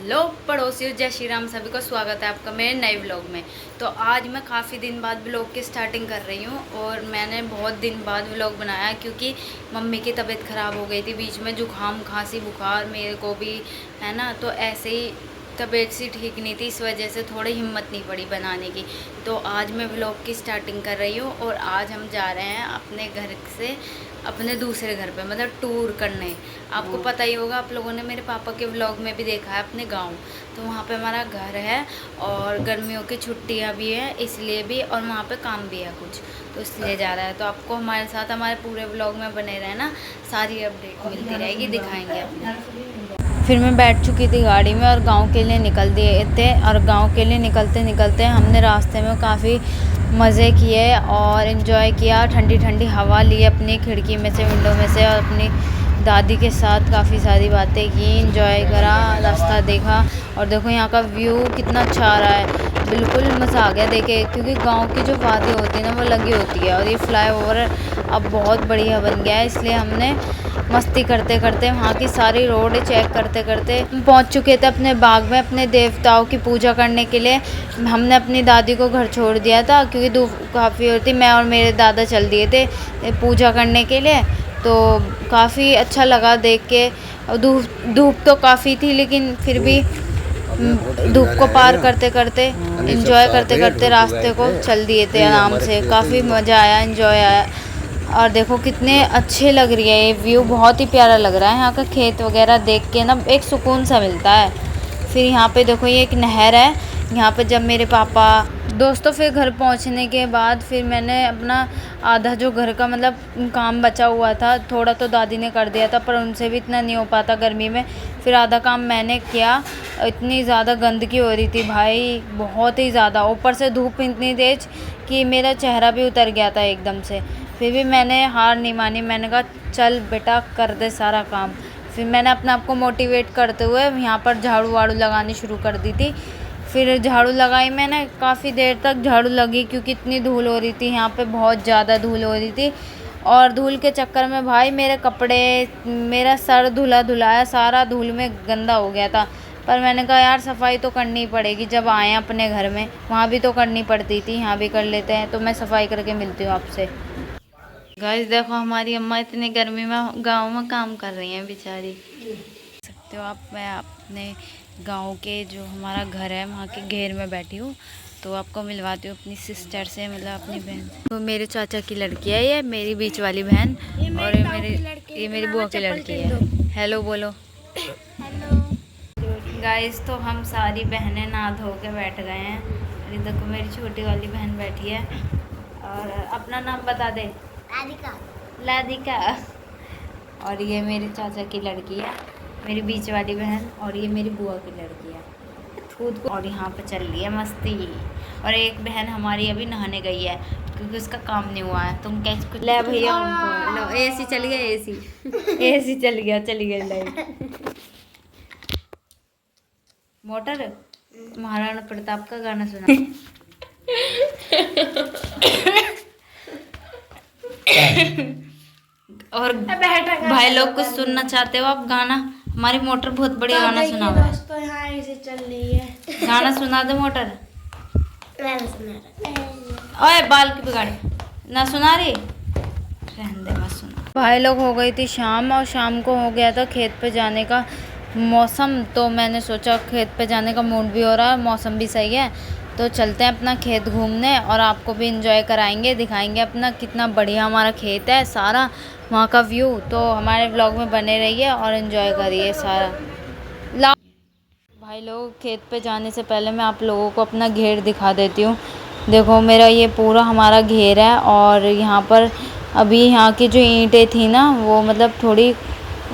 Hello पड़ोसियों, जय श्री राम। सभी को स्वागत है आपका मेरे नए व्लॉग में। तो आज मैं काफ़ी दिन बाद व्लॉग की स्टार्टिंग कर रही हूँ और मैंने बहुत दिन बाद व्लॉग बनाया क्योंकि मम्मी की तबीयत ख़राब हो गई थी बीच में, जुकाम खांसी बुखार मेरे को भी है ना। तो ऐसे ही तबीयत सी ठीक नहीं थी, इस वजह से थोड़ी हिम्मत नहीं पड़ी बनाने की। तो आज मैं व्लॉग की स्टार्टिंग कर रही हूँ और आज हम जा रहे हैं अपने घर से अपने दूसरे घर पे, मतलब टूर करने। आपको पता ही होगा, आप लोगों ने मेरे पापा के व्लॉग में भी देखा है अपने गांव। तो वहाँ पे हमारा घर है और गर्मियों की छुट्टियाँ भी हैं इसलिए भी, और वहाँ पे काम भी है कुछ, तो इसलिए जा रहा है। तो आपको हमारे साथ हमारे पूरे व्लॉग में बने रहना, सारी अपडेट मिलती रहेगी, दिखाएंगे आपको। फिर मैं बैठ चुकी थी गाड़ी में और गांव के लिए निकल दिए थे। और गांव के लिए निकलते निकलते हमने रास्ते में काफ़ी मज़े किए और इन्जॉय किया। ठंडी ठंडी हवा ली अपनी खिड़की में से, विंडो में से, और अपनी दादी के साथ काफ़ी सारी बातें की, इन्जॉय करा, रास्ता देखा। और देखो यहाँ का व्यू कितना अच्छा आ रहा है, बिल्कुल मज़ा आ गया देखे। क्योंकि गांव की जो वादी होती है ना वो लगी होती है, और ये फ्लाईओवर अब बहुत बढ़िया बन गया है, इसलिए हमने मस्ती करते करते वहाँ की सारी रोड चेक करते करते पहुँच चुके थे अपने बाग में अपने देवताओं की पूजा करने के लिए। हमने अपनी दादी को घर छोड़ दिया था क्योंकि धूप काफ़ी होती, मैं और मेरे दादा चल दिए थे पूजा करने के लिए। तो काफ़ी अच्छा लगा देख के। धूप तो काफ़ी थी लेकिन फिर भी धूप को पार करते करते एंजॉय करते करते रास्ते को चल दिए थे आराम से। काफ़ी मज़ा आया, एंजॉय आया। और देखो कितने अच्छे लग रही है ये व्यू, बहुत ही प्यारा लग रहा है। यहाँ का खेत वगैरह देख के ना एक सुकून सा मिलता है। फिर यहाँ पे देखो ये एक नहर है, यहाँ पे जब मेरे पापा दोस्तों फिर घर पहुँचने के बाद फिर मैंने अपना आधा जो घर का मतलब काम बचा हुआ था, थोड़ा तो दादी ने कर दिया था पर उनसे भी इतना नहीं हो पाता गर्मी में। फिर आधा काम मैंने किया। इतनी ज़्यादा गंदगी हो रही थी भाई, बहुत ही ज़्यादा, ऊपर से धूप इतनी तेज़ कि मेरा चेहरा भी उतर गया था एकदम से। फिर भी मैंने हार नहीं मानी, मैंने कहा चल बेटा कर दे सारा काम। फिर मैंने अपने आप को मोटिवेट करते हुए यहाँ पर झाड़ू वाड़ू लगानी शुरू कर दी थी। फिर झाड़ू लगाई मैंने, काफ़ी देर तक झाड़ू लगी क्योंकि इतनी धूल हो रही थी यहाँ पे, बहुत ज़्यादा धूल हो रही थी। और धूल के चक्कर में भाई मेरे कपड़े, मेरा सर धुला धुलाया सारा धूल में गंदा हो गया था। पर मैंने कहा यार सफाई तो करनी ही पड़ेगी, जब आए अपने घर में वहाँ भी तो करनी पड़ती थी, यहाँ भी कर लेते हैं। तो मैं सफाई करके मिलती हूँ आपसे। गाइस देखो हमारी अम्मा इतनी गर्मी में गांव में काम कर रही हैं बेचारी, सकते हो आप। मैं अपने गांव के जो हमारा घर है वहाँ के घेर में बैठी हूँ, तो आपको मिलवाती हूँ अपनी सिस्टर से, मतलब अपनी बहन। तो मेरे चाचा की लड़की है ये, मेरी बीच वाली बहन, और ये मेरी बुआ की लड़की है। हेलो बोलो। गाइस तो हम सारी बहनें नहा धो के बैठ गए हैं। अभी देखो मेरी छोटी वाली बहन बैठी है, और अपना नाम बता दे। लादिका। लादिका। और ये मेरे चाचा की लड़की है, मेरी बीच वाली बहन, और ये मेरी बुआ की लड़की है खुद को। और यहाँ पे चल रही है मस्ती। और एक बहन हमारी अभी नहाने गई है क्योंकि उसका काम नहीं हुआ है। तुम कैसे कुछ ले भैया उनको लो, एसी चल गया, एसी चल गया, चली गई लाइट। मोटर महाराणा प्रताप का गाना सुना। और भाई लोग कुछ सुनना चाहते हो आप गाना? हमारी मोटर बहुत बढ़िया गाना सुना हुआ है। तो यहाँ ऐसे चल रही है। गाना सुना दे मोटर। ओए बाल की बिगाड़ी ना सुना रही, रहने दे मत सुना। भाई लोग हो गई थी शाम, और शाम को हो गया था खेत पे जाने का मौसम। तो मैंने सोचा खेत पे जाने का मूड भी हो रहा है, मौसम भी सही है, तो चलते हैं अपना खेत घूमने और आपको भी इंजॉय कराएंगे, दिखाएंगे अपना कितना बढ़िया हमारा खेत है सारा, वहाँ का व्यू। तो हमारे व्लॉग में बने रहिए और इन्जॉय करिए सारा। भाई लोग खेत पे जाने से पहले मैं आप लोगों को अपना घेर दिखा देती हूँ। देखो मेरा ये पूरा हमारा घेर है, और यहाँ पर अभी यहाँ की जो ईंटें थी ना वो मतलब थोड़ी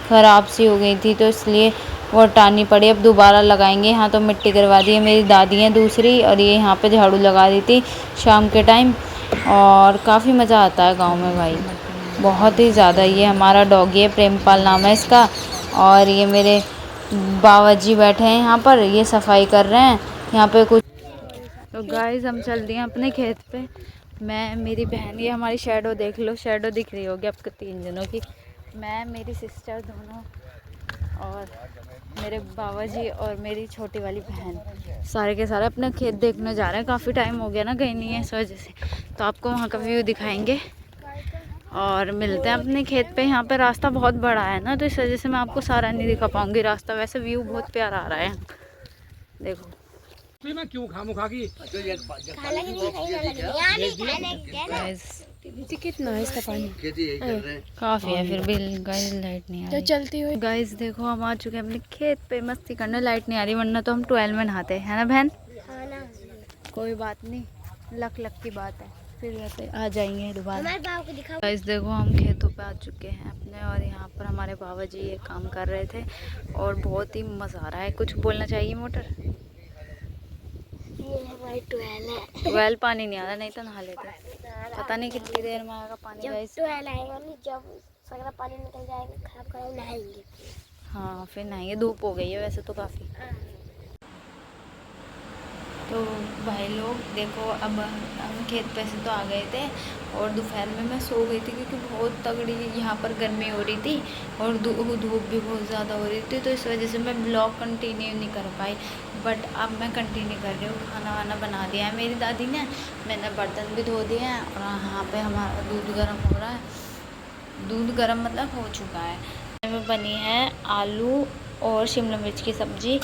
ख़राब सी हो गई थी, तो इसलिए वो हटानी पड़ी। अब दोबारा लगाएंगे। यहाँ तो मिट्टी करवा दी है मेरी दादी है दूसरी, और ये यहाँ पे झाड़ू लगा दी थी शाम के टाइम। और काफ़ी मज़ा आता है गांव में भाई, बहुत ही ज़्यादा। ये हमारा डॉगी है, प्रेमपाल नाम है इसका। और ये मेरे बाबा जी बैठे हैं यहाँ पर, ये सफाई कर रहे हैं यहाँ पे कुछ। तो गाइस हम चल दिए अपने खेत पे, मैं मेरी बहन, ये हमारी शैडो देख लो, शैडो दिख रही होगी आपको तीन जनों की, मैं मेरी सिस्टर दोनों, और मेरे बाबा जी और मेरी छोटी वाली बहन सारे के सारे अपने खेत देखने जा रहे हैं। काफ़ी टाइम हो गया ना कहीं नहीं है इस वजह से, तो आपको वहाँ का व्यू दिखाएंगे और मिलते हैं अपने खेत पे। यहाँ पे रास्ता बहुत बड़ा है ना, तो इस वजह से मैं आपको सारा नहीं दिखा पाऊँगी रास्ता। वैसे व्यू बहुत प्यारा आ रहा है, देखो। मैं क्यों खामू खा की कितना है इसका पानी? काफ़ी है फिर भी। गाइस लाइट नहीं आ रही, तो चलती हुई गाइस देखो हम आ चुके हैं अपने खेत पे मस्ती करने। लाइट नहीं आ रही, वरना तो हम 12 में नहाते हैं ना बहन। कोई बात नहीं, लक की बात है, फिर वैसे आ जाएंगे दोबारा। गाइस देखो हम खेतों पे आ चुके हैं अपने, और यहाँ पर हमारे बाबा जी ये काम कर रहे थे और बहुत ही मज़ा आ रहा है। कुछ बोलना चाहिए मोटर? ये हमारी ट्वेल है। ट्वेल पानी नहीं आ रहा, नहीं तो नहा लेते। पता नहीं कितनी देर में आएगा पानी गाइस। ट्वेल आएगा नहीं, जब सारा पानी निकल जाएगा खराब खराब नहाएंगे। हाँ फिर नहाएंगे। धूप हो गई है वैसे तो काफ़ी। तो भाई लोग देखो, अब हम खेत पे से तो आ गए थे और दोपहर में मैं सो गई थी क्योंकि बहुत तगड़ी यहाँ पर गर्मी हो रही थी और धूप भी बहुत ज़्यादा हो रही थी, तो इस वजह से मैं ब्लॉग कंटिन्यू नहीं कर पाई। बट अब मैं कंटिन्यू कर रही हूँ। खाना वाना बना दिया है मेरी दादी ने, मैंने बर्तन भी धो दिए हैं और यहाँ पे हमारा दूध गर्म हो रहा है। दूध गर्म मतलब हो चुका है। में बनी है आलू और शिमला मिर्च की सब्ज़ी,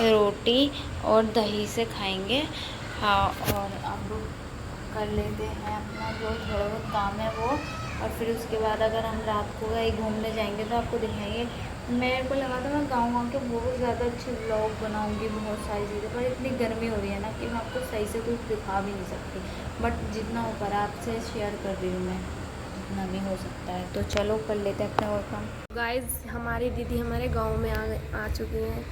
रोटी और दही से खाएंगे। हाँ, और अब कर लेते हैं अपना जो थोड़ा बहुत काम है वो, और फिर उसके बाद अगर हम रात को कहीं घूमने जाएंगे तो आपको दिखाएंगे। मेरे को लगा था मैं गाँव के बहुत ज़्यादा अच्छे व्लॉग बनाऊंगी बहुत सारी चीज़ें, पर इतनी गर्मी हो रही है ना कि मैं आपको सही से कुछ दिखा भी नहीं सकती। बट जितना हो पर आपसे शेयर कर रही हूँ मैं, जितना भी हो सकता है। तो चलो कर लेते हैं अपना और काम। गाइस हमारी दीदी हमारे गांव में आ चुकी हैं।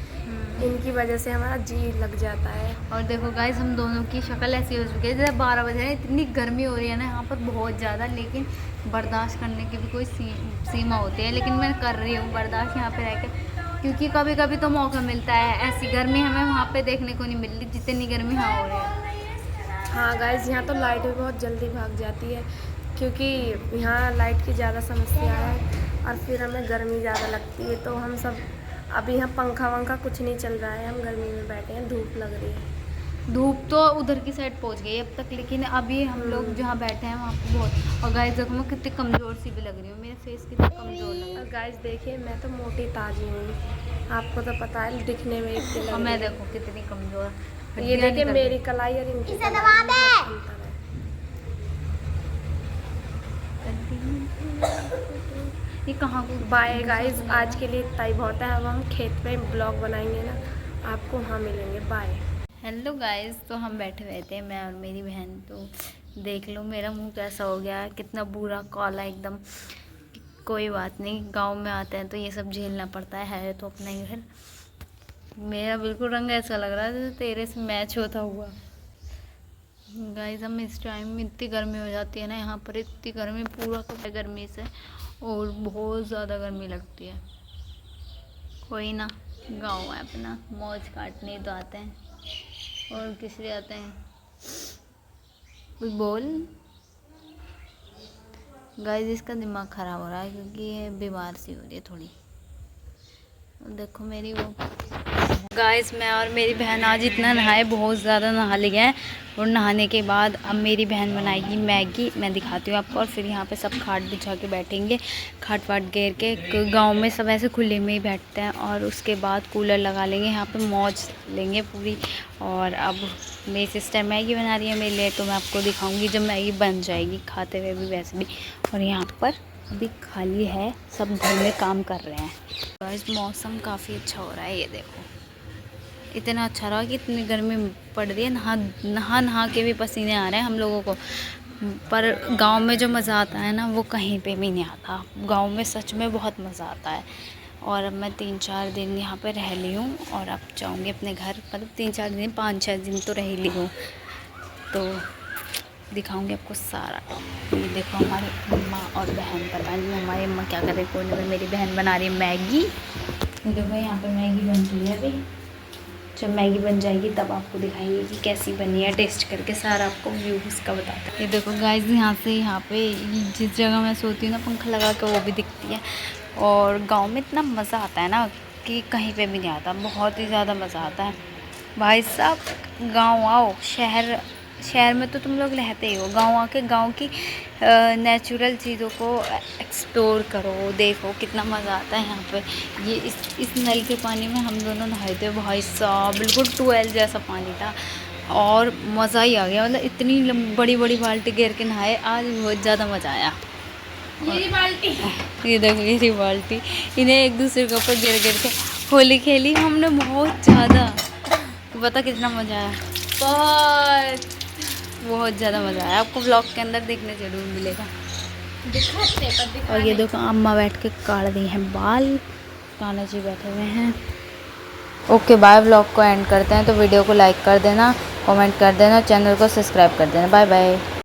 इनकी वजह से हमारा जी लग जाता है। और देखो गाइस हम दोनों की शक्ल ऐसी हो चुकी है जैसे 12 बजे है। इतनी गर्मी हो रही है ना यहाँ पर बहुत ज़्यादा, लेकिन बर्दाश्त करने की भी कोई सीमा होती है। लेकिन मैं कर रही हूँ बर्दाश्त यहाँ पे रह कर, क्योंकि कभी कभी तो मौका मिलता है। ऐसी गर्मी हमें वहाँ पे देखने को नहीं मिल रही जितनी गर्मी यहाँ हो रही है। हाँ गाइस, यहाँ तो लाइट भी बहुत जल्दी भाग जाती है क्योंकि यहाँ लाइट की ज़्यादा समस्या है और फिर हमें गर्मी ज़्यादा लगती है। तो हम सब अभी यहाँ पंखा वंखा कुछ नहीं चल रहा है, हम गर्मी में बैठे हैं। धूप लग रही है। धूप तो उधर की साइड पहुंच गई अब तक, लेकिन अभी हम लोग जहाँ बैठे हैं वहाँ पे बहुत। और गाइस देखो मैं कितनी कमज़ोर सी भी लग रही हूँ, मेरा फेस कितना कमज़ोर लग रहा है। और गाइस देखिए मैं तो मोटी ताजी हूँ, आपको तो पता है दिखने में इतनी और मैं देखो कितनी कमज़ोर। ये देखिए मेरी कलाई और इनकी कलाई। ये कहाँ को बाय गाइस, आज के लिए इतना ही बहुत है। अब हम खेत पे ब्लॉग बनाएंगे ना, आपको वहाँ मिलेंगे। बाय। हेलो गाइस, तो हम बैठे हुए थे मैं और मेरी बहन, तो देख लो मेरा मुंह कैसा हो गया है, कितना बुरा काला एकदम। कोई बात नहीं, गांव में आते हैं तो ये सब झेलना पड़ता है तो अपना ही घर। मेरा बिल्कुल रंग ऐसा लग रहा है जैसे तेरे से मैच होता हुआ। गाइस हम इस टाइम इतनी गर्मी हो जाती है ना यहाँ पर, इतनी गर्मी, पूरा कपड़ा गर्मी से, और बहुत ज़्यादा गर्मी लगती है। कोई ना, गांव है अपना, मौज काटने तो आते हैं और किस लिए आते हैं। कुछ बोल। गाइस इसका दिमाग ख़राब हो रहा है क्योंकि ये बीमार सी हो रही है थोड़ी। देखो मेरी वो गाइस, मैं और मेरी बहन आज इतना नहाए, बहुत ज़्यादा नहा लिए हैं। और नहाने के बाद अब मेरी बहन बनाएगी मैगी, मैं दिखाती हूँ आपको। और फिर यहाँ पे सब खाट बिछा के बैठेंगे, खाट वाट घेर के। गांव में सब ऐसे खुले में ही बैठते हैं। और उसके बाद कूलर लगा लेंगे, यहाँ पे मौज लेंगे पूरी। और अब मेरी सिस्टर मैगी बना रही है मेरे लिए, तो मैं आपको दिखाऊँगी जब मैगी बन जाएगी, खाते हुए भी वैसे भी। और यहाँ पर अभी खाली है, सब घर में काम कर रहे हैं। गाइस मौसम काफ़ी अच्छा हो रहा है, ये देखो इतना अच्छा रहा कि इतनी गर्मी पड़ रही है, नहा के भी पसीने आ रहे हैं हम लोगों को। पर गांव में जो मज़ा आता है ना वो कहीं पे भी नहीं आता। गांव में सच में बहुत मज़ा आता है। और अब मैं 3-4 दिन यहाँ पे रह ली हूँ और अब जाऊँगी अपने घर। मतलब 3-4 दिन, 5-6 दिन तो रह ली हूँ, तो दिखाऊंगी आपको सारा। ये देखो हमारी अम्मा और बहन, पता नहीं हमारी अम्मा क्या कर रही है कोने में, मेरी बहन बना रही है मैगी। देखो यहाँ पर मैगी बन रही है अभी। जब मैगी बन जाएगी तब आपको दिखाएंगे कि कैसी बनी है, टेस्ट करके सारा आपको व्यू इसका बताता है। ये देखो गाइस, यहाँ पे जिस जगह मैं सोती हूँ ना, पंखा लगा के वो भी दिखती है। और गांव में इतना मज़ा आता है ना कि कहीं पे भी नहीं आता। बहुत ही ज़्यादा मज़ा आता है भाई साहब। गांव आओ, शहर में तो तुम लोग रहते ही हो, गांव आके गांव की नेचुरल चीज़ों को एक्सप्लोर करो, देखो कितना मज़ा आता है यहाँ पे। ये इस नल के पानी में हम दोनों नहाए थे भाई साहब, बिल्कुल ट्वेल जैसा पानी था और मज़ा ही आ गया। मतलब इतनी बड़ी बड़ी बाल्टी घेर के नहाए आज, बहुत ज़्यादा मज़ा आया। मेरी बाल्टी, ये देखो मेरी बाल्टी, इन्हें एक दूसरे के ऊपर गिर गिर के होली खेली हमने बहुत ज़्यादा। पता कितना मज़ा आया, बहुत ज़्यादा मज़ा आया। आपको ब्लॉग के अंदर देखने जरूर मिलेगा। और ये देखो अम्मा बैठ के काट दी हैं बाल, कान्हा जी बैठे हुए हैं। ओके बाय, ब्लॉग को एंड करते हैं। तो वीडियो को लाइक कर देना, कमेंट कर देना, चैनल को सब्सक्राइब कर देना। Bye bye.